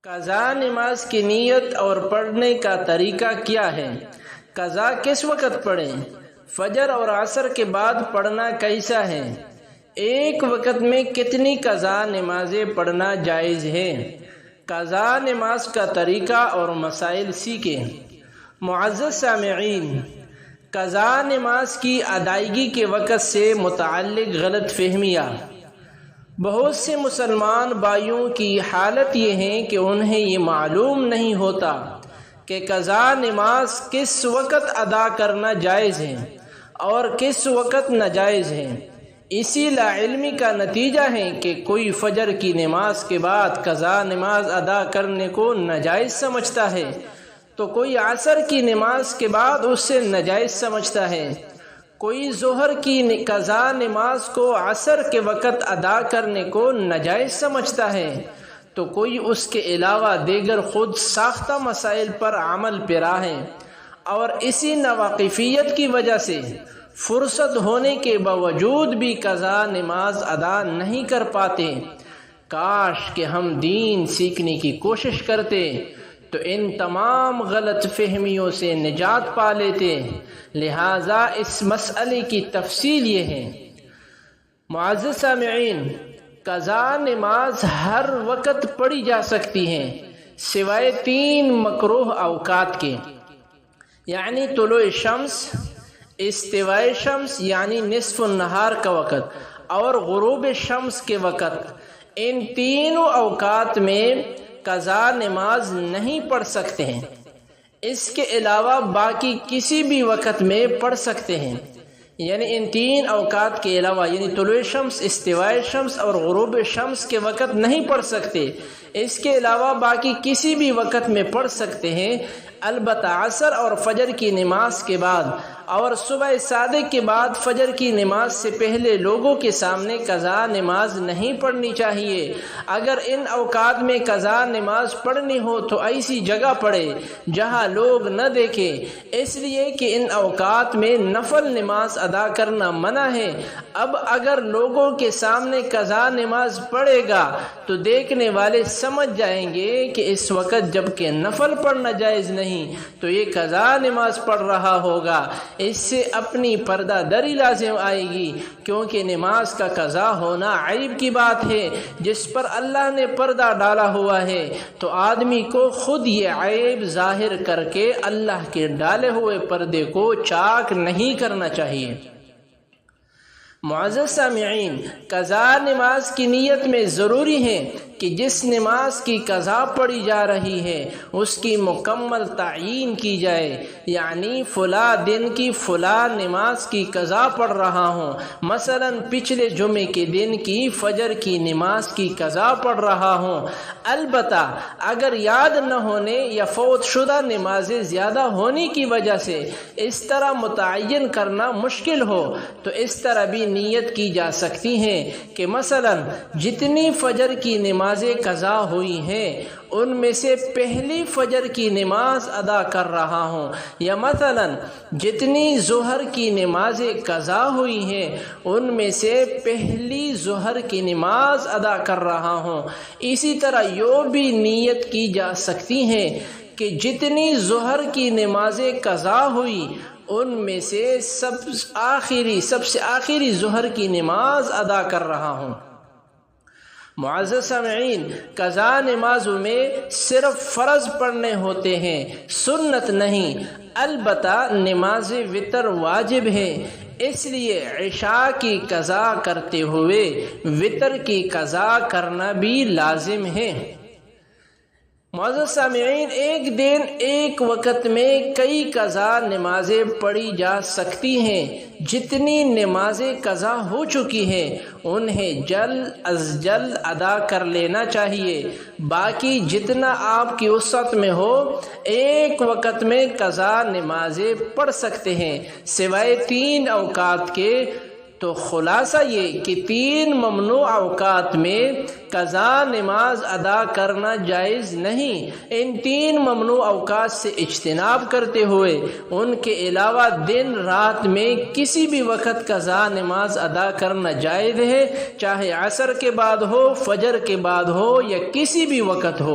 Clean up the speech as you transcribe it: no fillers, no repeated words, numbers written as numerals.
قضا نماز کی نیت اور پڑھنے کا طریقہ کیا ہے؟ قضا کس وقت پڑھیں؟ فجر اور عصر کے بعد پڑھنا کیسا ہے؟ ایک وقت میں کتنی قضا نمازیں پڑھنا جائز ہے؟ قضا نماز کا طریقہ اور مسائل سیکھیں۔ معزز سامعین، قضا نماز کی ادائیگی کے وقت سے متعلق غلط فہمیاں۔ بہت سے مسلمان بھائیوں کی حالت یہ ہے کہ انہیں یہ معلوم نہیں ہوتا کہ قضا نماز کس وقت ادا کرنا جائز ہے اور کس وقت ناجائز ہے۔ اسی لاعلمی کا نتیجہ ہے کہ کوئی فجر کی نماز کے بعد قضا نماز ادا کرنے کو ناجائز سمجھتا ہے تو کوئی عصر کی نماز کے بعد اسے ناجائز سمجھتا ہے۔ کوئی ظہر کی قضا نماز کو عصر کے وقت ادا کرنے کو ناجائز سمجھتا ہے تو کوئی اس کے علاوہ دیگر خود ساختہ مسائل پر عمل پیرا ہے، اور اسی ناواقفیت کی وجہ سے فرصت ہونے کے باوجود بھی قضا نماز ادا نہیں کر پاتے۔ کاش کہ ہم دین سیکھنے کی کوشش کرتے تو ان تمام غلط فہمیوں سے نجات پا لیتے۔ لہٰذا اس مسئلے کی تفصیل یہ ہے۔ معزز سامعین، قضا نماز ہر وقت پڑھی جا سکتی ہے سوائے 3 مکروہ اوقات کے، یعنی طلوع شمس، استواء شمس یعنی نصف النہار کا وقت، اور غروب شمس کے وقت۔ ان تینوں اوقات میں قضا نماز نہیں پڑھ سکتے ہیں۔ اس کے علاوہ باقی کسی بھی وقت میں پڑھ سکتے ہیں، یعنی ان 3 اوقات کے علاوہ، یعنی طلوع شمس، استواء شمس اور غروب شمس کے وقت نہیں پڑھ سکتے۔ اس کے علاوہ باقی کسی بھی وقت میں پڑھ سکتے ہیں، البتہ عصر اور فجر کی نماز کے بعد اور صبح صادق کے بعد فجر کی نماز سے پہلے لوگوں کے سامنے قضا نماز نہیں پڑھنی چاہیے۔ اگر ان اوقات میں قضا نماز پڑھنی ہو تو ایسی جگہ پڑھے جہاں لوگ نہ دیکھیں، اس لیے کہ ان اوقات میں نفل نماز ادا کرنا منع ہے۔ اب اگر لوگوں کے سامنے قضا نماز پڑھے گا تو دیکھنے والے سمجھ جائیں گے کہ اس وقت جب کہ نفل پڑھنا جائز نہیں تو یہ قضا نماز پڑھ رہا ہوگا۔ اس سے اپنی پردہ دری لازم آئے گی، کیونکہ نماز کا قضا ہونا عیب کی بات ہے جس پر اللہ نے پردہ ڈالا ہوا ہے، تو آدمی کو خود یہ عیب ظاہر کر کے اللہ کے ڈالے ہوئے پردے کو چاک نہیں کرنا چاہیے۔ معزز سامعین، قضا نماز کی نیت میں ضروری ہے کہ جس نماز کی قضا پڑھی جا رہی ہے اس کی مکمل تعیین کی جائے، یعنی فلاں دن کی فلاں نماز کی قضا پڑھ رہا ہوں، مثلا پچھلے جمعے کے دن کی فجر کی نماز کی قضا پڑھ رہا ہوں۔ البتہ اگر یاد نہ ہونے یا فوت شدہ نمازیں زیادہ ہونے کی وجہ سے اس طرح متعین کرنا مشکل ہو تو اس طرح بھی نیت کی جا سکتی ہے کہ مثلا جتنی فجر کی نمازیں قضا ہوئی ہیں ان میں سے پہلی فجر کی نماز ادا کر رہا ہوں، یا مثلا جتنی ظہر کی نمازیں قضا ہوئی ہیں ان میں سے پہلی ظہر کی نماز ادا کر رہا ہوں۔ اسی طرح یوں بھی نیت کی جا سکتی ہے کہ جتنی ظہر کی نمازیں قضا ہوئی ان میں سے سب سے آخری ظہر کی نماز ادا کر رہا ہوں۔ معزز سامعین، قضا نمازوں میں صرف فرض پڑھنے ہوتے ہیں، سنت نہیں۔ البتہ نماز وتر واجب ہے، اس لیے عشاء کی قضا کرتے ہوئے وتر کی قضا کرنا بھی لازم ہے۔ معزز سامعین، ایک دن ایک وقت میں کئی قضا نمازیں پڑھی جا سکتی ہیں۔ جتنی نمازیں قضا ہو چکی ہیں انہیں جلد از جلد ادا کر لینا چاہیے۔ باقی جتنا آپ کی وسعت میں ہو ایک وقت میں قضا نمازیں پڑھ سکتے ہیں سوائے 3 اوقات کے۔ تو خلاصہ یہ کہ 3 ممنوع اوقات میں قضا نماز ادا کرنا جائز نہیں۔ ان 3 ممنوع اوقات سے اجتناب کرتے ہوئے ان کے علاوہ دن رات میں کسی بھی وقت قضا نماز ادا کرنا جائز ہے، چاہے عصر کے بعد ہو، فجر کے بعد ہو یا کسی بھی وقت ہو۔